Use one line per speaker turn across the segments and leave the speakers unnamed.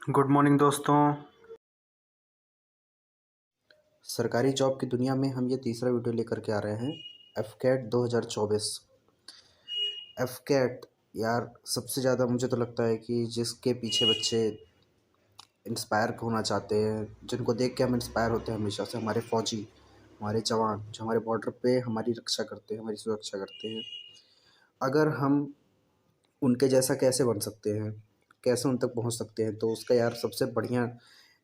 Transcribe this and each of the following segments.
Good morning दोस्तों।
सरकारी job की दुनिया में हम ये तीसरा वीडियो लेकर के आ रहे हैं। एफकेट 2024। एफकेट यार सबसे ज़्यादा मुझे तो लगता है कि जिसके पीछे बच्चे इंस्पायर होना चाहते हैं, जिनको देख के हम इंस्पायर होते हैं हमेशा से, हमारे फ़ौजी, हमारे जवान जो हमारे बॉर्डर पे हमारी रक्षा करते हैं, हमारी सुरक्षा करते हैं। अगर हम उनके जैसा कैसे बन सकते हैं, कैसे उन तक पहुंच सकते हैं, तो उसका यार सबसे बढ़िया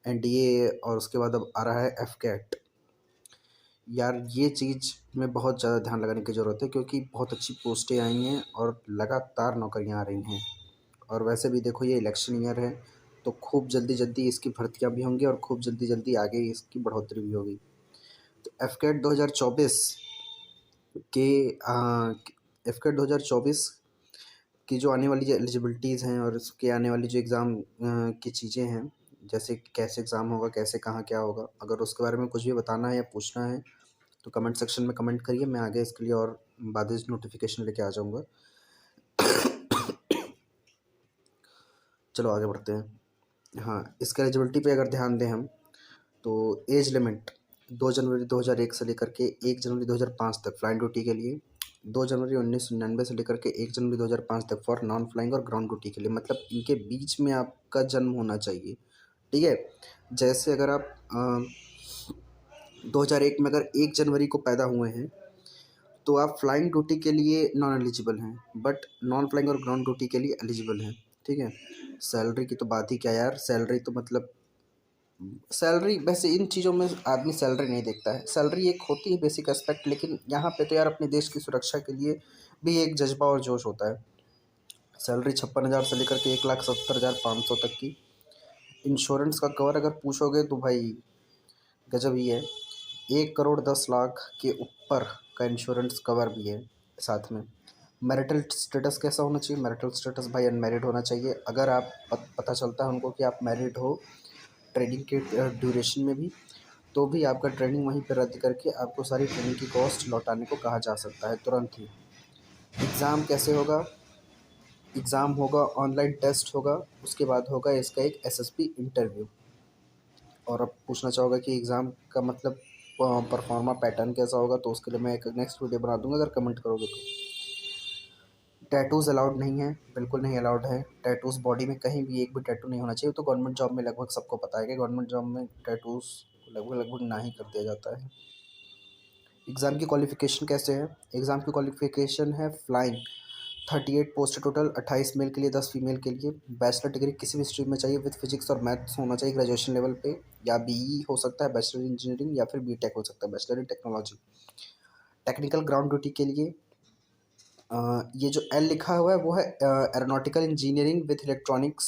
एनडीए और उसके बाद अब आ रहा है एफकेट। यार ये चीज़ में बहुत ज़्यादा ध्यान लगाने की ज़रूरत है, क्योंकि बहुत अच्छी पोस्टें आई हैं और लगातार नौकरियां आ रही हैं। और वैसे भी देखो ये इलेक्शन ईयर है, तो खूब जल्दी जल्दी इसकी भर्तियां भी होंगी और खूब जल्दी जल्दी आगे इसकी बढ़ोतरी भी होगी। तो एफकेट 2024 के एफकेट 2024 की जो आने वाली जो एलिजिबिलिटीज़ हैं और उसके आने वाली जो एग्ज़ाम की चीज़ें हैं, जैसे कि कैसे एग्ज़ाम होगा, कैसे कहाँ क्या होगा, अगर उसके बारे में कुछ भी बताना है या पूछना है तो कमेंट सेक्शन में कमेंट करिए। मैं आगे इसके लिए और बाद नोटिफिकेशन लेके आ जाऊँगा। चलो आगे बढ़ते हैं। हाँ, इसके एलिजिबिलिटी पे अगर ध्यान दें हम, तो एज लिमिट 2 जनवरी 2001 से लेकर के 1 जनवरी 2005 तक फ्लाइंग ड्यूटी के लिए, 2 जनवरी 1999 से लेकर के 1 जनवरी 2005 तक फॉर नॉन फ्लाइंग और ग्राउंड ड्यूटी के लिए। मतलब इनके बीच में आपका जन्म होना चाहिए, ठीक है। जैसे अगर आप 2001 में अगर 1 जनवरी को पैदा हुए हैं तो आप फ्लाइंग ड्यूटी के लिए नॉन एलिजिबल हैं, बट नॉन फ्लाइंग और ग्राउंड ड्यूटी के लिए एलिजिबल हैं, ठीक है। सैलरी की तो बात ही क्या यार, सैलरी तो मतलब सैलरी, वैसे इन चीज़ों में आदमी सैलरी नहीं देखता है। सैलरी एक होती है बेसिक एस्पेक्ट, लेकिन यहाँ पे तो यार अपने देश की सुरक्षा के लिए भी एक जज्बा और जोश होता है। सैलरी 56,000 से लेकर के 1,70,500 तक की। इंश्योरेंस का कवर अगर पूछोगे तो भाई गजब ही है। 1,10,00,000 के ऊपर का इंश्योरेंस कवर भी है साथ में। मैरिटल स्टेटस कैसा होना चाहिए? मैरिटल स्टेटस भाई अनमैरिड होना चाहिए। अगर आप पता चलता है उनको कि आप मैरिड हो ट्रेनिंग के ड्यूरेशन में भी, तो भी आपका ट्रेनिंग वहीं पर रद्द करके आपको सारी ट्रेनिंग की कॉस्ट लौटाने को कहा जा सकता है तुरंत ही। एग्ज़ाम कैसे होगा? एग्ज़ाम होगा, ऑनलाइन टेस्ट होगा, उसके बाद होगा इसका एक एसएसबी इंटरव्यू। और अब पूछना चाहोगे कि एग्ज़ाम का मतलब परफॉर्मा पैटर्न कैसा होगा, तो उसके लिए मैं एक नेक्स्ट वीडियो बना दूंगा अगर कमेंट करोगे तो। टैटूज़ अलाउड नहीं है, बिल्कुल नहीं अलाउड है। टैटूज़ बॉडी में कहीं भी एक भी टैटू नहीं होना चाहिए। तो गवर्नमेंट जॉब में लगभग सबको पता है कि गवर्नमेंट जॉब में टैटूज़ लगभग लगभग ना ही कर दिया जाता है। एग्ज़ाम की क्वालिफ़िकेशन कैसे है? एग्ज़ाम की क्वालिफ़िकेशन है फ्लाइंग 38 पोस्ट टोटल, 28 मेल के लिए, 10 फीमेल के लिए। बैचलर डिग्री किसी भी स्ट्रीम में चाहिए विद फिजिक्स और मैथ्स होना चाहिए ग्रेजुएशन लेवल पे, या बीई हो सकता है, बैचलर इंजीनियरिंग, या फिर बीटेक हो सकता है, bachelor in technology. Technical ground duty के लिए ये जो एल लिखा हुआ है वो है एरोनॉटिकल इंजीनियरिंग विथ इलेक्ट्रॉनिक्स,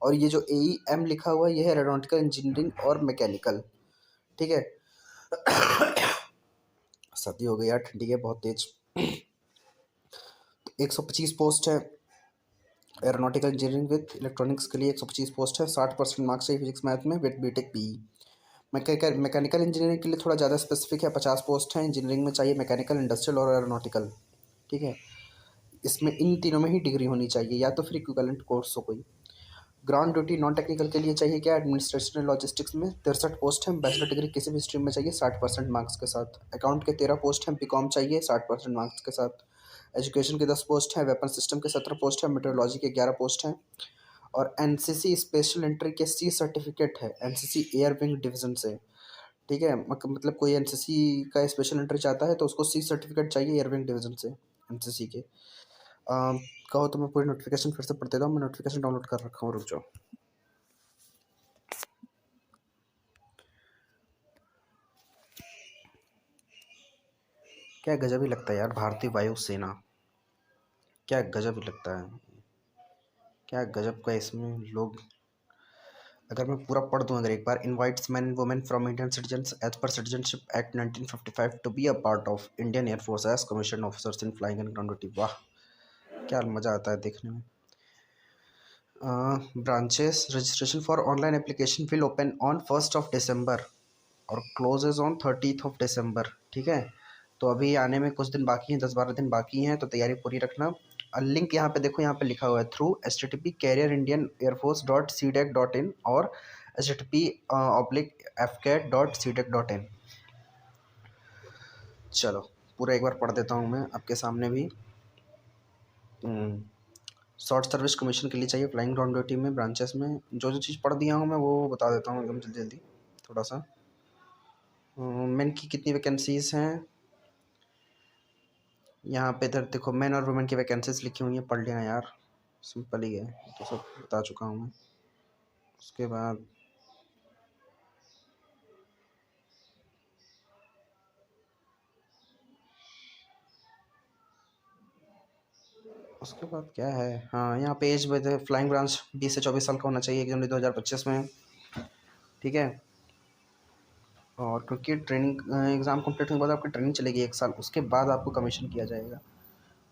और ये जो ए एम लिखा हुआ है ये है एरोनॉटिकल इंजीनियरिंग और मैकेनिकल, ठीक है। सर्दी हो गई यार, ठंडी है बहुत तेज। 125 पोस्ट है एरोनॉटिकल इंजीनियरिंग विथ इलेक्ट्रॉनिक्स के लिए। 125 पोस्ट है, 60% मार्क्स चाहिए फिजिक्स मैथ में with BTech PE. Mechanical engineering के लिए थोड़ा ज़्यादा स्पेसिफिक है, 50 पोस्ट हैं। इंजीनियरिंग में चाहिए मैकेनिकल, इंडस्ट्रियल और एरोनॉटिकल, ठीक है। इसमें इन तीनों में ही डिग्री होनी चाहिए, या तो फिर इक्विवेलेंट कोर्स हो कोई। ग्राउंड ड्यूटी नॉन टेक्निकल के लिए चाहिए क्या? एडमिनिस्ट्रेशन एंड लॉजिस्टिक्स में 63 पोस्ट हैं, बैचलर डिग्री किसी भी स्ट्रीम में चाहिए 60% मार्क्स के साथ। अकाउंट के 13 पोस्ट हैं, बीकॉम चाहिए 60% मार्क्स के साथ। एजुकेशन के 10 पोस्ट हैं, वेपन सिस्टम के 17 पोस्ट हैं, मेट्रोलॉजी के 11 पोस्ट हैं। और एनसीसी स्पेशल एंट्री के सी सर्टिफिकेट है एनसीसी एयर विंग डिवीजन से, ठीक है। मतलब कोई एनसीसी का स्पेशल एंट्री चाहता है तो उसको सी सर्टिफिकेट चाहिए एयर विंग डिवीजन से, एनसीसी के। कहो तो मैं पूरी नोटिफिकेशन फिर से पढ़ देता हूँ, मैं नोटिफिकेशन डाउनलोड कर रखा हूँ, रुक जाओ। क्या गजब ही लगता है यार, भारतीय वायुसेना, क्या गजब ही लगता है। क्या गजब का इसमें लोग, अगर मैं पूरा पढ़ दूं, अगर एक बार, invites man and women from Indian citizens as per citizenship act 1955 to be a part of Indian air force as commission officers in flying and ground duty. वाह, क्या मज़ा आता है देखने में। Branches registration for online application will open on 1 और closes on 30 दिसंबर, ठीक है। तो अभी आने में कुछ दिन बाकी हैं, 10-12 दिन बाकी हैं, तो तैयारी पूरी रखना। लिंक यहाँ पे देखो, यहाँ पे लिखा हुआ है थ्रू http://careerindianeairforce.cdac.in और http://fcat.cdac.in। चलो पूरा एक बार पढ़ देता हूँ मैं आपके सामने भी। शॉर्ट सर्विस कमीशन के लिए चाहिए फ्लाइंग ग्राउंड ड्यूटी में ब्रांचेस में। जो जो चीज़ पढ़ दिया हूँ मैं वो बता देता हूँ एकदम जल्दी जल्दी थोड़ा सा। मेन की कितनी वैकेंसीज़ हैं यहाँ पे, इधर देखो मेन और वुमेन की वैकेंसीज लिखी हुई हैं, पढ़ लेना यार, सिंपल ही है, तो सब बता चुका हूँ मैं। उसके बाद क्या है, हाँ यहाँ पे एज में फ्लाइंग ब्रांच 20 से 24 साल का होना चाहिए 1 जनवरी 2025 में, ठीक है। और क्योंकि ट्रेनिंग एग्ज़ाम कंप्लीट होने के बाद आपकी ट्रेनिंग चलेगी 1 साल, उसके बाद आपको कमीशन किया जाएगा,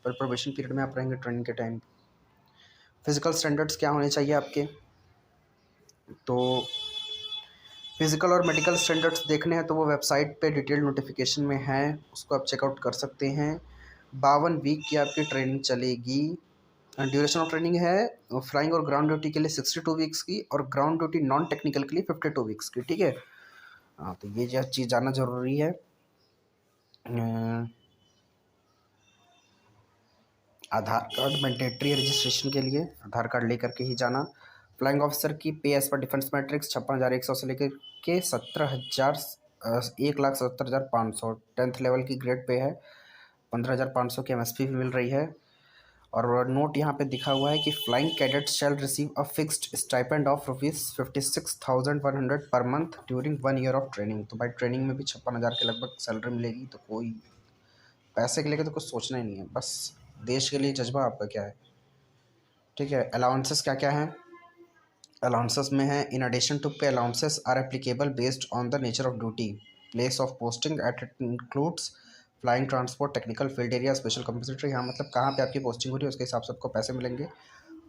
पर प्रोबेशन पीरियड में आप रहेंगे ट्रेनिंग के टाइम। फिजिकल स्टैंडर्ड्स क्या होने चाहिए आपके, तो फिजिकल और मेडिकल स्टैंडर्ड्स देखने हैं तो वो वेबसाइट पे डिटेल नोटिफिकेशन में है, उसको आप चेकआउट कर सकते हैं। 52 वीक की आपकी ट्रेनिंग चलेगी। ड्यूरेशन ऑफ ट्रेनिंग है फ्लाइंग और ग्राउंड ड्यूटी के लिए 62 वीक्स की और ग्राउंड ड्यूटी नॉन टेक्निकल के लिए 52 वीक्स की, ठीक है। हाँ तो ये जो चीज़ जानना ज़रूरी है। आधार कार्ड मैंडेटरी है रजिस्ट्रेशन के लिए, आधार कार्ड लेकर के ही जाना। फ्लाइंग ऑफिसर की पे एज पर डिफेंस मैट्रिक्स 56,100 से लेकर के 1,70,500। 10th लेवल की ग्रेड पे है, 15,500 की MSP भी मिल रही है। और नोट यहाँ पे दिखा हुआ है कि flying cadet shall receive a fixed stipend of ₹56,100 per month during 1 year of training. तो भाई ट्रेनिंग में भी 56,000 के लगभग सैलरी मिलेगी, तो कोई पैसे के लिए तो कुछ सोचना ही नहीं है, बस देश के लिए जज्बा आपका क्या है, ठीक है। अलाउंसेस क्या क्या हैं, अलाउंसेस में है in addition to pay allowances are applicable based on the nature of duty, place of posting at it includes flying transport technical field area special compulsory. यहाँ मतलब कहाँ पे आपकी पोस्टिंग हो रही है उसके हिसाब से आपको पैसे मिलेंगे।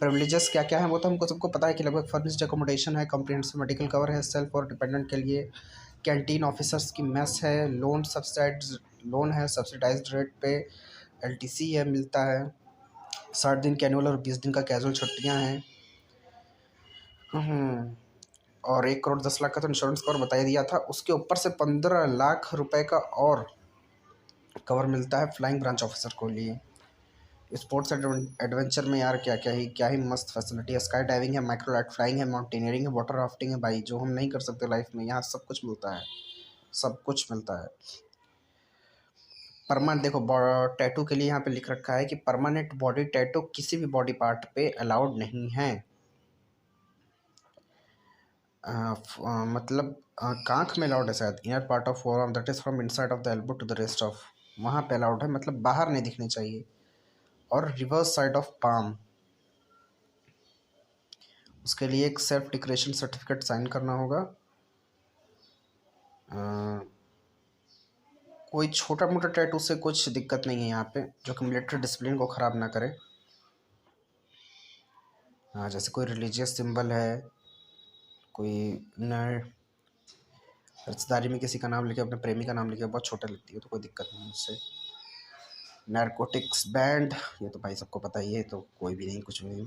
प्रिविलेजेस क्या क्या है वो तो हमको सबको पता है कि लगभग फर्निश्ड एकोमोडेशन है, कम्प्रिहेंसिव मेडिकल कवर है सेल्फ और डिपेंडेंट के लिए, कैंटीन ऑफिसर्स की मेस है, लोन है सब्सिडाइज्ड रेट पे, LTC है मिलता है, 60 दिन के एनुअल और 20 दिन का कैजुअल छुट्टियाँ हैं। और 1,10,00,000 का तो इंश्योरेंस कवर बता ही दिया था, उसके ऊपर से 15 लाख रुपए का और कवर मिलता है फ्लाइंग ब्रांच ऑफिसर को लिए। स्पोर्ट्स एडवेंचर में यार क्या ही मस्त फैसिलिटी है, स्काई डाइविंग है, माइक्रो लाइट फ्लाइंग है, माउंटेनियरिंग है, वाटर राफ्टिंग है, भाई जो हम नहीं कर सकते लाइफ में यहाँ सब कुछ मिलता है, सब कुछ मिलता है। परमानेंट देखो टैटू के लिए यहाँ पे लिख रखा है कि परमानेंट बॉडी टैटू किसी भी बॉडी पार्ट पे अलाउड नहीं है। मतलब कांख में अलाउड है शायद, inner part of forearm that is from inside of the elbow to the rest of, वहाँ पे अलाउड है, मतलब बाहर नहीं दिखने चाहिए। और रिवर्स साइड ऑफ पाम, उसके लिए एक सेल्फ डिक्लेरेशन सर्टिफिकेट साइन करना होगा। कोई छोटा मोटा टैटू से कुछ दिक्कत नहीं है यहाँ पे, जो कि मिलिट्री डिसिप्लिन को ख़राब ना करे। हाँ जैसे कोई रिलीजियस सिंबल है, कोई न रिश्तेदारी में किसी का नाम लिखे, अपने प्रेमी का नाम लिखे, बहुत छोटा लगती है तो कोई दिक्कत नहीं उससे। नारकोटिक्स बैंड, ये तो भाई सबको पता ही है, तो कोई भी नहीं कुछ भी नहीं।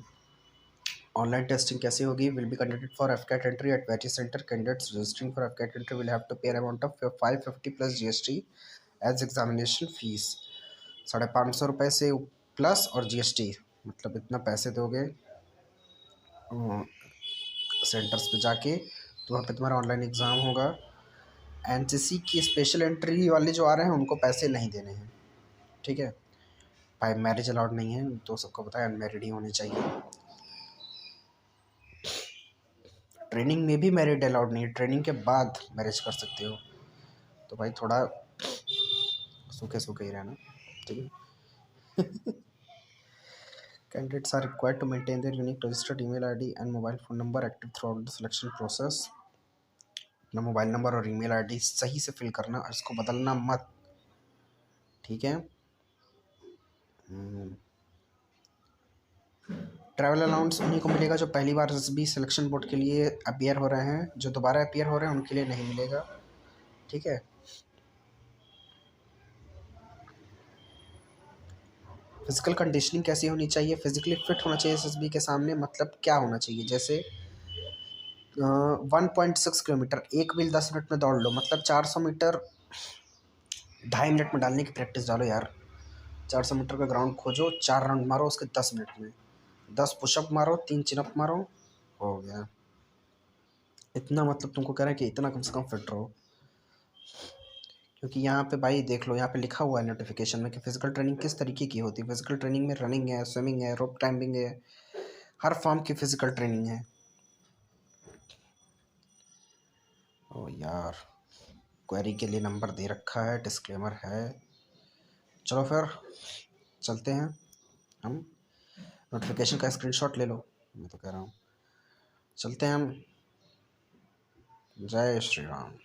ऑनलाइन टेस्टिंग कैसे होगी, will be conducted for AFCAT entry at various centre, candidates registering for AFCAT entry will have to pay amount of 550 plus GST as examination fees. 550 से प्लस और GST, मतलब इतना पैसे दोगे सेंटर्स पे जाके, तो वहाँ पे तुम्हारा ऑनलाइन एग्ज़ाम होगा। NCC की स्पेशल एंट्री वाले जो आ रहे हैं उनको पैसे नहीं देने हैं, ठीक है भाई। मैरिज अलाउड नहीं है, तो सबको पता है अनमैरिड ही होने चाहिए। ट्रेनिंग में भी मैरिड अलाउड नहीं है, ट्रेनिंग के बाद मैरिज कर सकते हो, तो भाई थोड़ा सूखे सूखे ही रहना, ठीक है। Candidates are required to maintain their unique registered email ID and mobile phone number active throughout the selection process। अपना मोबाइल नंबर और ईमेल आईडी सही से फिल करना और इसको बदलना मत, ठीक है। ट्रैवल अलाउंस उन्हीं को मिलेगा जो पहली बार SSB सिलेक्शन बोर्ड के लिए अपीयर हो रहे हैं, जो दोबारा अपीयर हो रहे हैं उनके लिए नहीं मिलेगा, ठीक है। फिजिकल कंडीशनिंग कैसी होनी चाहिए? फिजिकली फिट होना चाहिए एसएसबी के सामने, मतलब क्या होना चाहिए? जैसे 1.6 किलोमीटर 1 मील 10 मिनट में दौड़ लो, मतलब 400 मीटर 2.5 मिनट में डालने की प्रैक्टिस डालो यार। 400 मीटर का ग्राउंड खोजो, 4 राउंड मारो उसके 10 मिनट में, 10 पुशअप मारो, 3 चिनअप मारो, हो गया। इतना मतलब तुमको कह रहे हैं कि इतना कम से कम फिट रहो। क्योंकि यहाँ पे भाई देख लो, यहाँ पे लिखा हुआ है नोटिफिकेशन में कि फिजिकल ट्रेनिंग किस तरीके की होती है। फिजिकल ट्रेनिंग में रनिंग है, स्विमिंग है, रोप क्लाइंबिंग है, हर फॉर्म की फिजिकल ट्रेनिंग है। ओ यार, क्वेरी के लिए नंबर दे रखा है, डिस्क्लेमर है। चलो फिर चलते हैं हम, नोटिफिकेशन का स्क्रीनशॉट ले लो, मैं तो कह रहा हूँ चलते हैं हम। जय श्री राम।